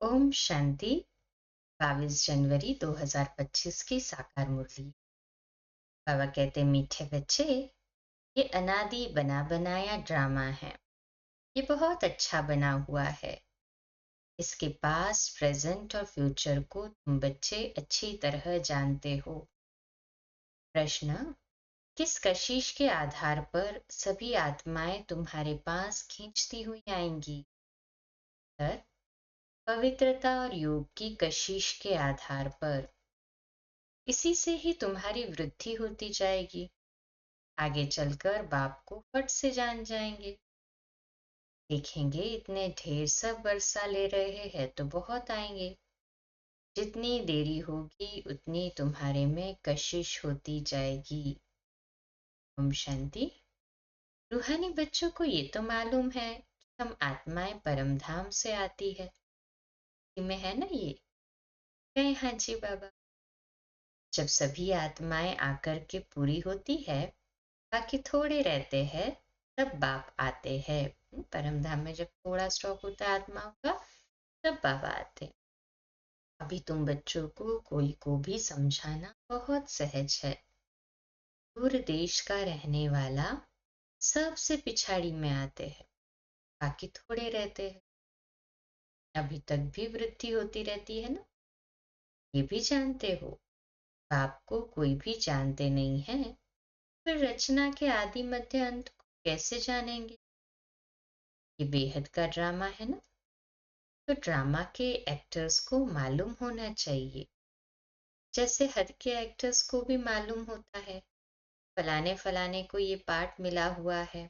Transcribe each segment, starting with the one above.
ओम शांति। 22 जनवरी 2025 की साकार मुरली। बाबा कहते मीठे बच्चे, ये अनादि बना बनाया ड्रामा है। ये बहुत अच्छा बना हुआ है। इसके पास प्रेजेंट और फ्यूचर को तुम बच्चे अच्छी तरह जानते हो। प्रश्न, किस कशिश के आधार पर सभी आत्माएं तुम्हारे पास खींचती हुई आएंगी? उत्तर, पवित्रता और योग की कशिश के आधार पर। इसी से ही तुम्हारी वृद्धि होती जाएगी। आगे चलकर बाप को फट से जान जाएंगे। देखेंगे इतने ढेर सब वर्षा ले रहे हैं तो बहुत आएंगे। जितनी देरी होगी उतनी तुम्हारे में कशिश होती जाएगी। ओम शांति। रूहानी बच्चों को ये तो मालूम है कि हम आत्माएं परम धाम से आती है। में है ना ये? कहे हाँ जी बाबा। जब सभी आत्माएं आकर के पूरी होती है, बाकी थोड़े रहते हैं, तब बाप आते हैं। परम धाम में जब थोड़ा स्टॉक होता है आत्माओं का, तब बाबा आते हैं। अभी तुम बच्चों को कोई को भी समझाना बहुत सहज है। दूर देश का रहने वाला सबसे पिछाड़ी में आते हैं, बाकी थोड़े रहते हैं। अभी तक भी वृद्धि होती रहती है ना, ये भी जानते हो। बाप को कोई भी जानते नहीं है, फिर रचना के आदि मध्य अंत को कैसे जानेंगे? ये बेहद का ड्रामा है ना। तो ड्रामा के एक्टर्स को मालूम होना चाहिए, जैसे हद के एक्टर्स को भी मालूम होता है फलाने फलाने को ये पार्ट मिला हुआ है।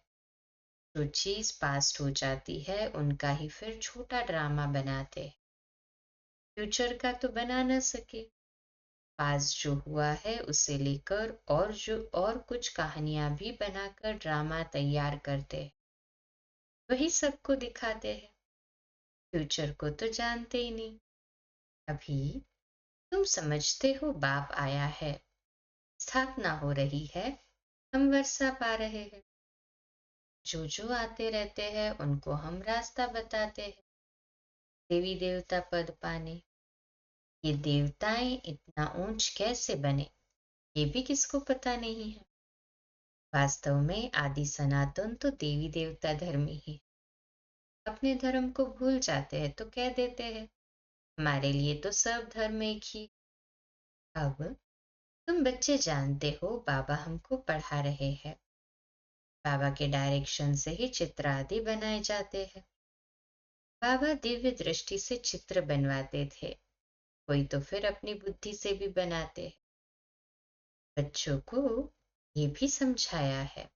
जो चीज पास्ट हो जाती है उनका ही फिर छोटा ड्रामा बनाते हैं। फ्यूचर का तो बना न सके। पास्ट जो हुआ है उसे लेकर और कुछ कहानियां भी बनाकर ड्रामा तैयार करते हैं, वही सबको दिखाते हैं। फ्यूचर को तो जानते ही नहीं। अभी तुम समझते हो बाप आया है, स्थापना हो रही है, हम वर्षा पा रहे हैं। जो आते रहते हैं उनको हम रास्ता बताते हैं देवी देवता पद पाने। ये देवताएं इतना ऊंच कैसे बने, ये भी किसको पता नहीं है। वास्तव में आदि सनातन तो देवी देवता धर्म ही है। अपने धर्म को भूल जाते हैं तो कह देते हैं हमारे लिए तो सब धर्म एक ही। अब तुम बच्चे जानते हो बाबा हमको पढ़ा रहे हैं। बाबा के डायरेक्शन से ही चित्र आदि बनाए जाते हैं। बाबा दिव्य दृष्टि से चित्र बनवाते थे, कोई तो फिर अपनी बुद्धि से भी बनाते हैं। बच्चों को ये भी समझाया है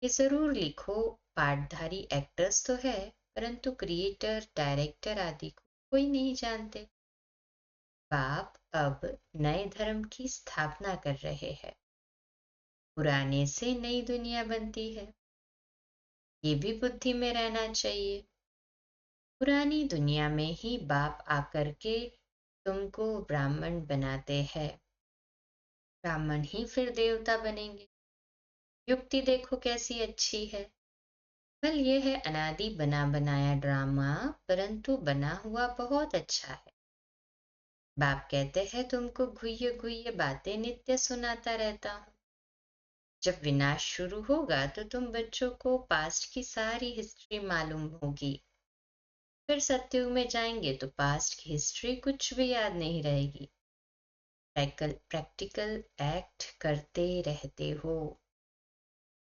कि जरूर लिखो, पाठधारी एक्टर्स तो है, परंतु क्रिएटर डायरेक्टर आदि को कोई नहीं जानते। बाप अब नए धर्म की स्थापना कर रहे हैं, पुराने से नई दुनिया बनती है। ये भी बुद्धि में रहना चाहिए। पुरानी दुनिया में ही बाप आकर के तुमको ब्राह्मण बनाते हैं, ब्राह्मण ही फिर देवता बनेंगे। युक्ति देखो कैसी अच्छी है। कल ये है अनादि बना बनाया ड्रामा, परंतु बना हुआ बहुत अच्छा है। बाप कहते हैं तुमको गुह्य गुह्य बातें नित्य सुनाता रहता हूँ। जब विनाश शुरू होगा तो तुम बच्चों को पास्ट की सारी हिस्ट्री मालूम होगी। फिर सत्युग में जाएंगे तो पास्ट की हिस्ट्री कुछ भी याद नहीं रहेगी। प्रैक्टिकल एक्ट करते रहते हो।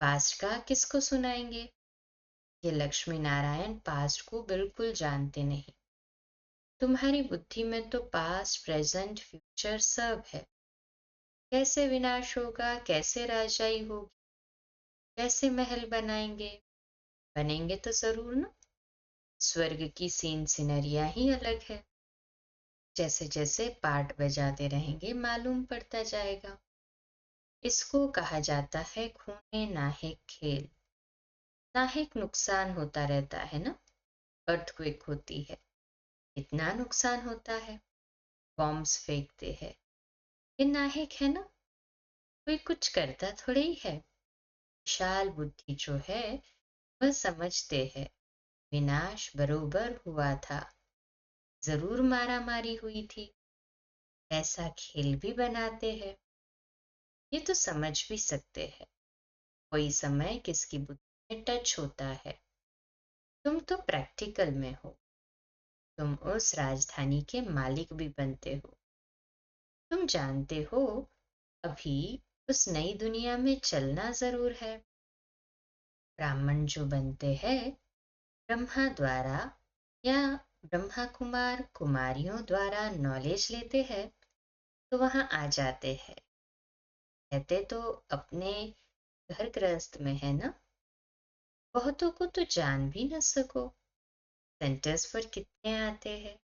पास्ट का किसको सुनाएंगे? ये लक्ष्मी नारायण पास्ट को बिल्कुल जानते नहीं। तुम्हारी बुद्धि में तो पास्ट प्रेजेंट फ्यूचर सब है। कैसे विनाश होगा, कैसे राजाई होगी, कैसे महल बनाएंगे? बनेंगे तो जरूर ना। स्वर्ग की सीन सिनरिया ही अलग है। जैसे जैसे पार्ट बजाते रहेंगे मालूम पड़ता जाएगा। इसको कहा जाता है खूने नाहक खेल। नाहक नुकसान होता रहता है ना। अर्थक्वेक होती है, इतना नुकसान होता है, बॉम्ब्स फेंकते हैं, ये नाहक है ना। कोई कुछ करता थोड़े ही है। विशाल बुद्धि जो है वह समझते हैं विनाश बरोबर हुआ था। जरूर मारा मारी हुई थी। ऐसा खेल भी बनाते हैं। ये तो समझ भी सकते हैं, कोई समय किसकी बुद्धि में टच होता है। तुम तो प्रैक्टिकल में हो। तुम उस राजधानी के मालिक भी बनते हो। तुम जानते हो, अभी उस नई दुनिया में चलना जरूर है। ब्राह्मण जो बनते हैं ब्रह्मा द्वारा या ब्रह्मा कुमार कुमारियों द्वारा नॉलेज लेते हैं, तो वहां आ जाते हैं। रहते तो अपने घर गृहस्थ में है ना। बहुतों को तो जान भी न सको। सेंटर्स पर कितने आते हैं।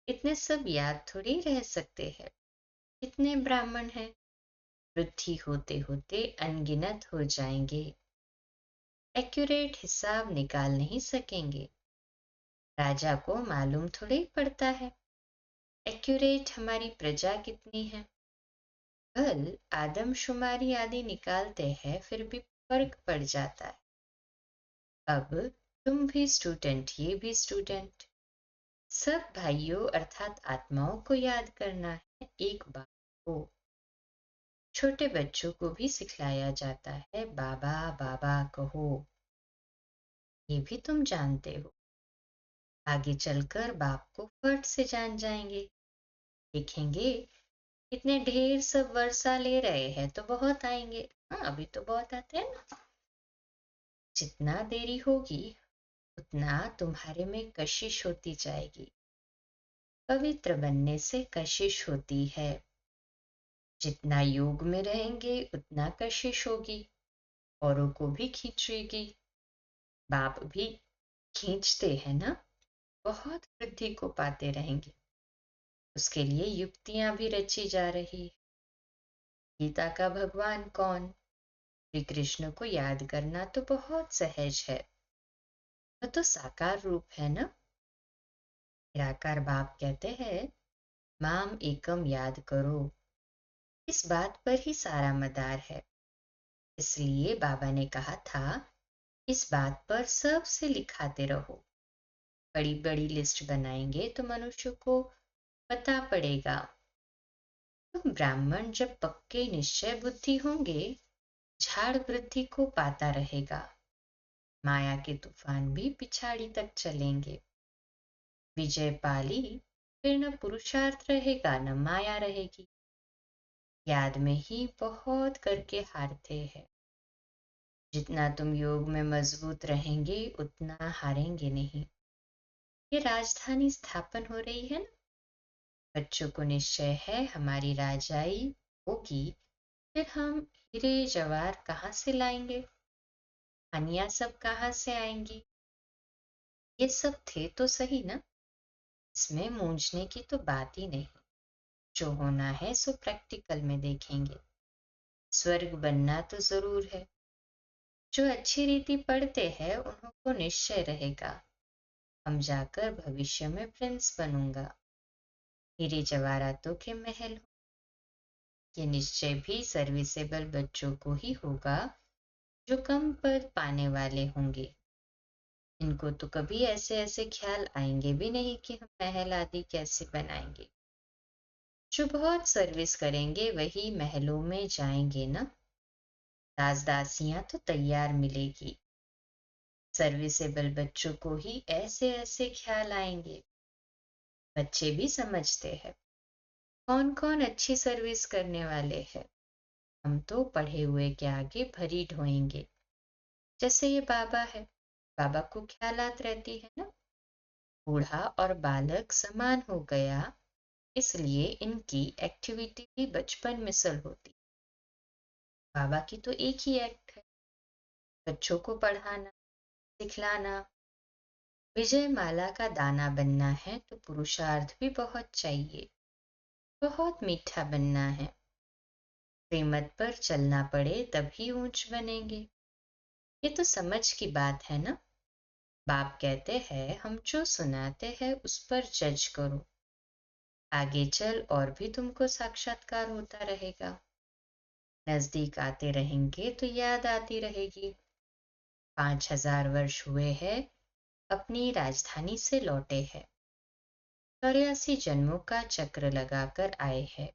इतने सब याद थोड़ी रह सकते हैं। कितने ब्राह्मण हैं, वृद्धि होते होते अनगिनत हो जाएंगे। एक्यूरेट हिसाब निकाल नहीं सकेंगे। राजा को मालूम थोड़ी पड़ता है एक्यूरेट हमारी प्रजा कितनी है। कल आदमशुमारी आदि निकालते हैं, फिर भी फर्क पड़ जाता है। अब तुम भी स्टूडेंट, ये भी स्टूडेंट, सब भाइयों अर्थात आत्माओं को याद करना है एक बात को। छोटे बच्चों को भी सिखलाया जाता है बाबा बाबा कहो। ये भी तुम जानते हो। आगे चलकर बाप को फट से जान जाएंगे। देखेंगे इतने ढेर सब वर्षा ले रहे हैं तो बहुत आएंगे। हाँ, अभी तो बहुत आते हैं ना। जितना देरी होगी उतना तुम्हारे में कशिश होती जाएगी। पवित्र बनने से कशिश होती है। जितना योग में रहेंगे उतना कशिश होगी। औरों को भी खींचेगी। बाप भी खींचते हैं ना। बहुत वृद्धि को पाते रहेंगे। उसके लिए युक्तियां भी रची जा रही है। गीता का भगवान कौन? श्री कृष्ण को याद करना तो बहुत सहज है। वह तो साकार रूप है ना। निराकार बाप कहते हैं माम एकम याद करो। इस बात पर ही सारा मदार है। इसलिए बाबा ने कहा था इस बात पर सबसे लिखाते रहो। बड़ी बड़ी लिस्ट बनाएंगे तो मनुष्य को पता पड़ेगा। तो ब्राह्मण जब पक्के निश्चय बुद्धि होंगे, झाड़ वृद्धि को पाता रहेगा। माया के तूफान भी पिछाड़ी तक चलेंगे। विजय पाली, फिर न पुरुषार्थ रहेगा न माया रहेगी। याद में ही बहुत करके हारते हैं। जितना तुम योग में मजबूत रहेंगे उतना हारेंगे नहीं। ये राजधानी स्थापन हो रही है ना। बच्चों को निश्चय है हमारी राजाई होगी। फिर हम हीरे जवाहर कहाँ से लाएंगे? हनिया सब कहाँ से आएंगी? ये सब थे तो सही ना। इसमें मूंझने की तो बात ही नहीं। जो होना है सो प्रैक्टिकल में देखेंगे। स्वर्ग बनना तो जरूर है। जो अच्छी रीति पढ़ते हैं उन्हों को निश्चय रहेगा हम जाकर भविष्य में प्रिंस बनूंगा। हीरे जवाहरातों के महल हो। ये निश्चय भी सर्विसेबल बच्चों को ही होगा जो कम पद पाने वाले होंगे। इनको तो कभी ऐसे ऐसे ख्याल आएंगे भी नहीं कि हम महल आदि कैसे बनाएंगे। जो बहुत सर्विस करेंगे वही महलों में जाएंगे ना। दास दासियां तो तैयार मिलेगी। सर्विसेबल बच्चों को ही ऐसे ऐसे ख्याल आएंगे। बच्चे भी समझते हैं कौन कौन अच्छी सर्विस करने वाले हैं। हम तो पढ़े हुए के आगे भरी ढोएंगे। जैसे ये बाबा है, बाबा को ख्यालात रहती है ना। बूढ़ा और बालक समान हो गया, इसलिए इनकी एक्टिविटी भी बचपन मिसल होती। बाबा की तो एक ही एक्ट है, बच्चों को पढ़ाना सिखलाना। विजय माला का दाना बनना है तो पुरुषार्थ भी बहुत चाहिए। बहुत मीठा बनना है। श्रीमत पर चलना पड़े तभी ऊंच बनेंगे। ये तो समझ की बात है ना। बाप कहते हैं हम जो सुनाते हैं उस पर जज करो। आगे चल और भी तुमको साक्षात्कार होता रहेगा। नजदीक आते रहेंगे तो याद आती रहेगी। 5000 वर्ष हुए हैं अपनी राजधानी से लौटे हैं। 84 जन्मों का चक्र लगाकर आए हैं।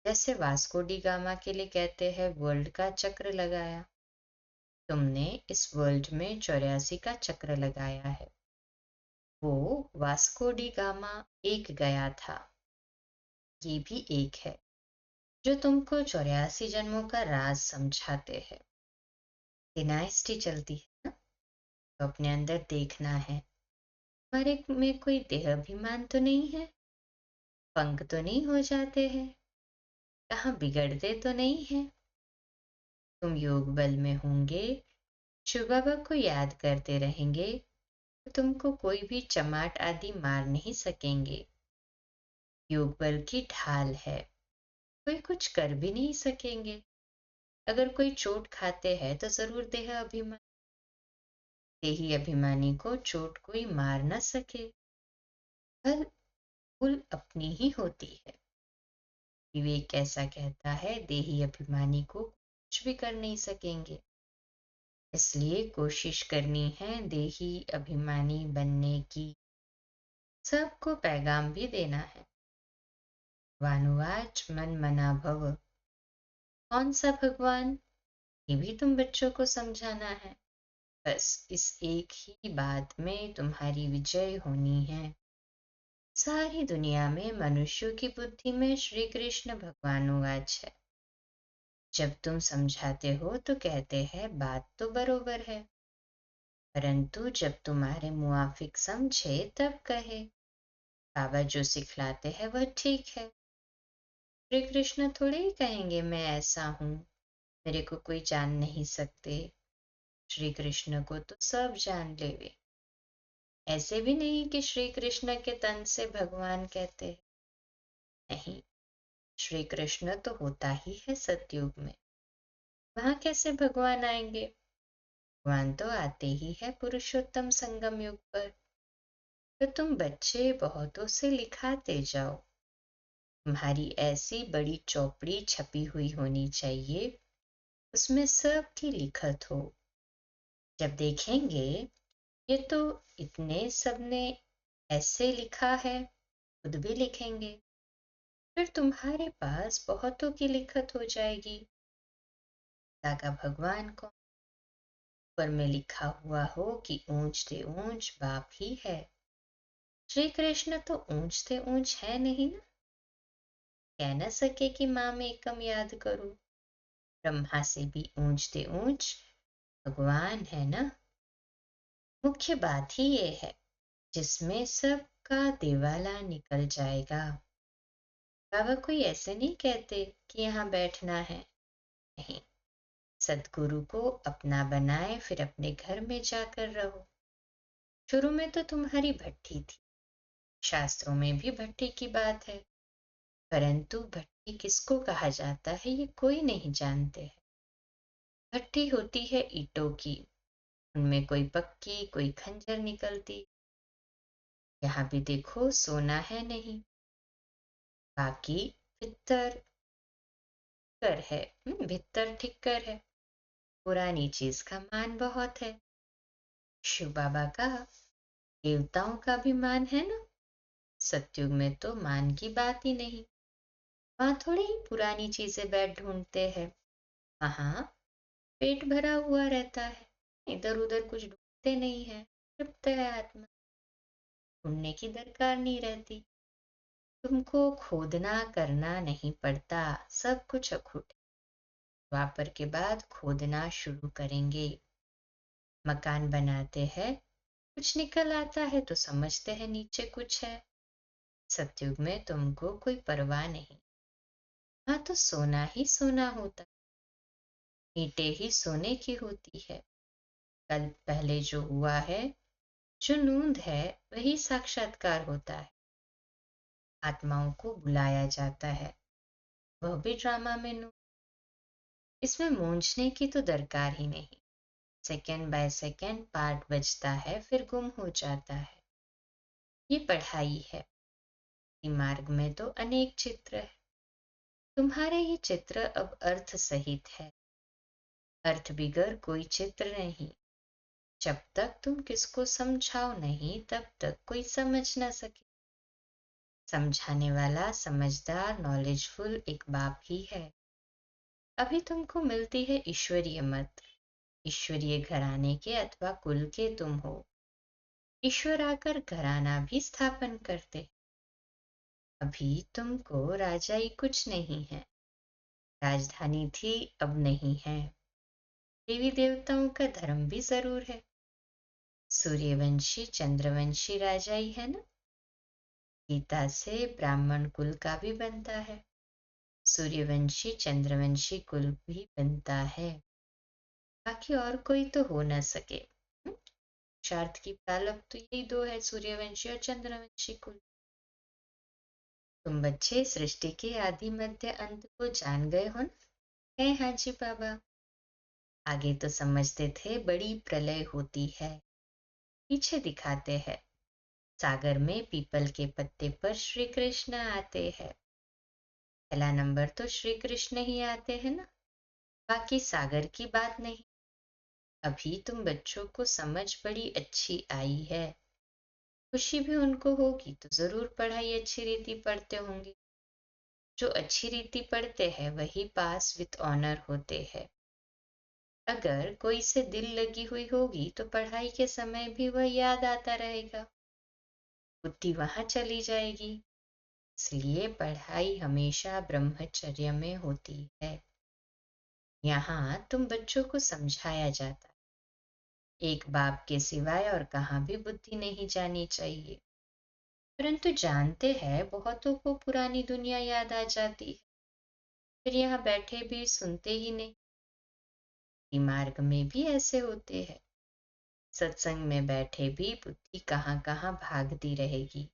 जैसे वास्को डी गामा के लिए कहते हैं वर्ल्ड का चक्र लगाया, तुमने इस वर्ल्ड में 84 का चक्र लगाया है। वो वास्को डी गामा एक गया था, ये भी एक है जो तुमको 84 जन्मों का राज समझाते हैं। डिनाइस्टी चलती है ना, तो अपने अंदर देखना है, हमारे में कोई देह अभिमान तो नहीं है, पंख तो नहीं हो जाते हैं, कहाँ बिगड़ते तो नहीं है। तुम योग बल में होंगे, शिव बाबा को याद करते रहेंगे, तो तुमको कोई भी चमाट आदि मार नहीं सकेंगे। योग बल की ढाल है, कोई कुछ कर भी नहीं सकेंगे। अगर कोई चोट खाते हैं तो जरूर देह अभिमान, देही अभिमानी को चोट कोई मार न सके। हर भूल अपनी ही होती है। विवेक ऐसा कहता है, देही अभिमानी को कुछ भी कर नहीं सकेंगे। इसलिए कोशिश करनी है देही अभिमानी बनने की। सबको पैगाम भी देना है। वानुवाच मन मना भव, कौन सा भगवान, ये भी तुम बच्चों को समझाना है। बस इस एक ही बात में तुम्हारी विजय होनी है। सारी दुनिया में मनुष्यों की बुद्धि में श्री कृष्ण भगवानुवाच है। जब तुम समझाते हो तो कहते हैं बात तो बरोबर है, परंतु जब तुम्हारे मुआफिक समझे तब कहे बाबा जो सिखलाते हैं वह ठीक है। श्री कृष्ण थोड़े ही कहेंगे मैं ऐसा हूं, मेरे को कोई जान नहीं सकते। श्री कृष्ण को तो सब जान लेवे। ऐसे भी नहीं कि श्री कृष्ण के तन से भगवान कहते हैं, नहीं, श्री कृष्ण तो होता ही है सतयुग में। वहां कैसे भगवान आएंगे? भगवान तो आते ही है पुरुषोत्तम संगम युग पर। तो तुम बच्चे बहुतों से लिखाते जाओ। तुम्हारी ऐसी बड़ी चौपड़ी छपी हुई होनी चाहिए, उसमें सब की लिखत हो। जब देखेंगे ये तो इतने सबने ऐसे लिखा है, खुद भी लिखेंगे, फिर तुम्हारे पास बहुतों की लिखत हो जाएगी। पिता का भगवान को ऊपर में लिखा हुआ हो कि ऊंच ते ऊंच बाप ही है। श्री कृष्ण तो ऊंच ते ऊंच है नहीं ना, कह न सके कि माम एकम याद करूं। ब्रह्मा से भी ऊंच ते ऊंच भगवान है ना। मुख्य बात ही ये है जिसमें सबका देवाला निकल जाएगा। बाबा कोई ऐसे नहीं कहते कि यहाँ बैठना है, नहीं, सदगुरु को अपना बनाए फिर अपने घर में जाकर रहो। शुरू में तो तुम्हारी भट्ठी थी, शास्त्रों में भी भट्ठी की बात है, परंतु भट्ठी किसको कहा जाता है ये कोई नहीं जानते है। भट्ठी होती है ईंटों की, उनमें कोई पक्की कोई खंजर निकलती। यहाँ भी देखो सोना है नहीं, बाकी भित्तर कर है, भित्तर ठिक्कर है। पुरानी चीज का मान बहुत है। शिव बाबा का देवताओं का भी मान है ना। सतयुग में तो मान की बात ही नहीं, वहां थोड़ी ही पुरानी चीजें बैठ ढूंढते हैं। वहां पेट भरा हुआ रहता है, इधर उधर कुछ ढूंढते नहीं है, तृप्त है आत्मा, ढूंढने की दरकार नहीं रहती। तुमको खोदना करना नहीं पड़ता, सब कुछ अखुट। द्वापर के बाद खोदना शुरू करेंगे। मकान बनाते हैं, कुछ निकल आता है तो समझते हैं नीचे कुछ है। सतयुग में तुमको कोई परवाह नहीं, हाँ तो सोना ही सोना होता, ईंटें ही सोने की होती है। कल पहले जो हुआ है, जो नूंद है वही साक्षात्कार होता है। आत्माओं को बुलाया जाता है, वह भी ड्रामा में नूंद। इसमें मूंझने की तो दरकार ही नहीं। सेकंड बाय सेकंड पार्ट बजता है फिर गुम हो जाता है। ये पढ़ाई है। मार्ग में तो अनेक चित्र है, तुम्हारे ये चित्र अब अर्थ सहित है। अर्थ बिगर कोई चित्र नहीं। जब तक तुम किसको समझाओ नहीं तब तक कोई समझ ना सके। समझाने वाला समझदार नॉलेजफुल एक बाप ही है। अभी तुमको मिलती है ईश्वरीय मत। ईश्वरीय घराने के अथवा कुल के तुम हो। ईश्वर आकर घराना भी स्थापन करते। अभी तुमको राजाई कुछ नहीं है। राजधानी थी, अब नहीं है। देवी देवताओं का धर्म भी जरूर है। सूर्यवंशी चंद्रवंशी राजाई है ना। गीता से ब्राह्मण कुल का भी बनता है। सूर्यवंशी चंद्रवंशी कुल भी बनता है। बाकी और कोई तो हो न सके। शार्थ की प्रारब्ध तो यही दो है, सूर्यवंशी और चंद्रवंशी कुल। तुम बच्चे सृष्टि के आदि मध्य अंत को जान गए हो न? है हाजी बाबा। आगे तो समझते थे बड़ी प्रलय होती है। पीछे दिखाते हैं। सागर में पीपल के पत्ते पर श्री कृष्ण आते हैं। पहला नंबर तो श्री कृष्ण ही आते हैं ना। बाकी सागर की बात नहीं। अभी तुम बच्चों को समझ बड़ी अच्छी आई है। खुशी भी उनको होगी तो जरूर पढ़ाई अच्छी रीति पढ़ते होंगे। जो अच्छी रीति पढ़ते हैं वही पास विथ ऑनर होते हैं। अगर कोई से दिल लगी हुई होगी तो पढ़ाई के समय भी वह याद आता रहेगा। बुद्धि वहां चली जाएगी। इसलिए पढ़ाई हमेशा ब्रह्मचर्य में होती है। यहाँ तुम बच्चों को समझाया जाता है। एक बाप के सिवाय और कहाँ भी बुद्धि नहीं जानी चाहिए। परंतु जानते हैं बहुतों को पुरानी दुनिया याद आ जाती है। फिर यहाँ बैठे भी सुनते ही नहीं। मार्ग में भी ऐसे होते हैं। सत्संग में बैठे भी बुद्धि कहाँ कहाँ भागती रहेगी।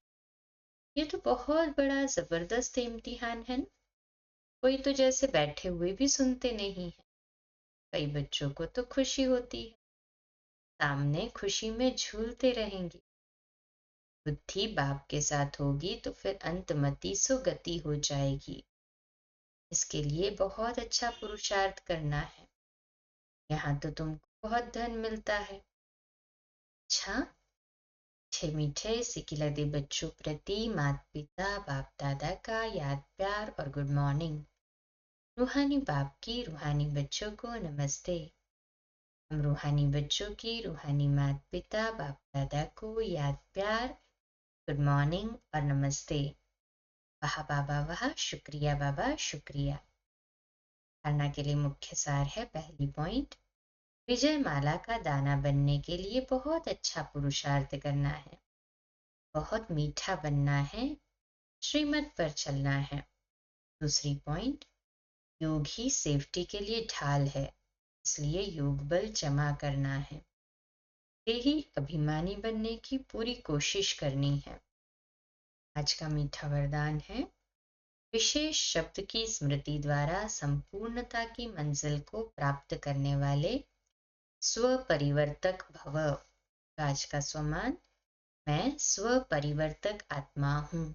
ये तो बहुत बड़ा जबरदस्त इम्तिहान है ना। कोई तो जैसे बैठे हुए भी सुनते नहीं है। कई बच्चों को तो खुशी होती है। सामने खुशी में झूलते रहेंगे। बुद्धि बाप के साथ होगी तो फिर अंतमति सुगति हो जाएगी। इसके लिए बहुत अच्छा पुरुषार्थ करना है। यहाँ तो तुमको बहुत धन मिलता है। अच्छा, मीठे मीठे सिकिलदे बच्चों प्रति माता पिता बाप दादा का याद प्यार और गुड मॉर्निंग। रूहानी बाप की रूहानी बच्चों को नमस्ते। हम रूहानी बच्चों की रूहानी माता पिता बाप दादा को याद प्यार गुड मॉर्निंग और नमस्ते। वाह बाबा वाह, शुक्रिया बाबा शुक्रिया। धारणा के लिए मुख्य सार है। पहली पॉइंट, विजय माला का दाना बनने के लिए बहुत अच्छा पुरुषार्थ करना है। बहुत मीठा बनना है। श्रीमत पर चलना है। दूसरी पॉइंट, योग ही सेफ्टी के लिए ढाल है, इसलिए योग बल जमा करना है। यही अभिमानी बनने की पूरी कोशिश करनी है। आज का मीठा वरदान है, विशेष शब्द की स्मृति द्वारा संपूर्णता की मंजिल को प्राप्त करने वाले स्वपरिवर्तक भव। आज का स्वमान, मैं स्वपरिवर्तक आत्मा हूँ।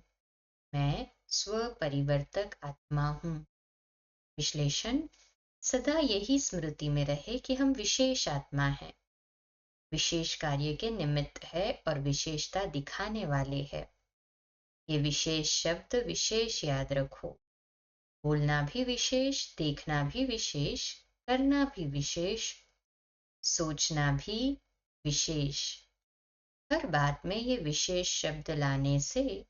मैं स्वपरिवर्तक आत्मा हूँ। विश्लेषण, सदा यही स्मृति में रहे कि हम विशेष आत्मा हैं, विशेष कार्य के निमित्त है और विशेषता दिखाने वाले हैं। ये विशेष शब्द विशेष याद रखो। बोलना भी विशेष, देखना भी विशेष, करना भी विशेष, सोचना भी विशेष। हर बात में ये विशेष शब्द लाने से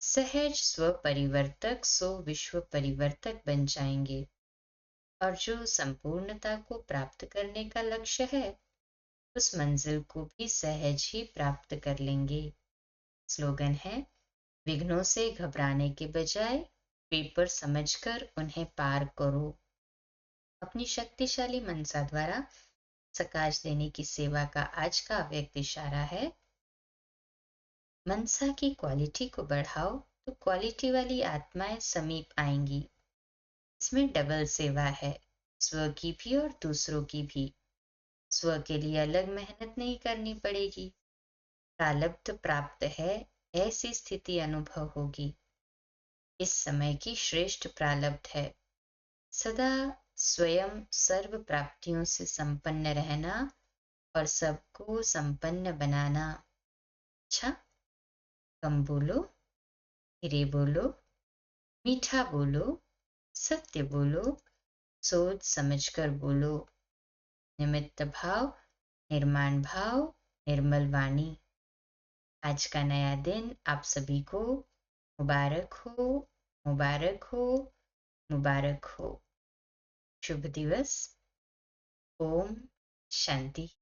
सहज स्वपरिवर्तक सो विश्व परिवर्तक बन जाएंगे और जो संपूर्णता को प्राप्त करने का लक्ष्य है उस मंजिल को भी सहज ही प्राप्त कर लेंगे। स्लोगन है, विघ्नों से घबराने के बजाय पेपर समझकर उन्हें पार करो। अपनी शक्तिशाली मनसा द्वारा सकाश देने की सेवा का आज का अव्यक्त इशारा है, मनसा की क्वालिटी को बढ़ाओ तो क्वालिटी वाली आत्माएं समीप आएंगी। इसमें डबल सेवा है, स्व की भी और दूसरों की भी। स्व के लिए अलग मेहनत नहीं करनी पड़ेगी। प्रालब्ध प्राप्त है, ऐसी स्थिति अनुभव होगी। इस समय की श्रेष्ठ प्रालब्ध है, सदा स्वयं सर्व प्राप्तियों से संपन्न रहना और सबको संपन्न बनाना। अच्छा, कम बोलो, धीरे बोलो, मीठा बोलो, सत्य बोलो, सोच समझकर बोलो। निमित्त भाव, निर्माण भाव, निर्मल वाणी। आज का नया दिन आप सभी को मुबारक हो, मुबारक हो, मुबारक हो। शुभ दिवस। ओम शांति।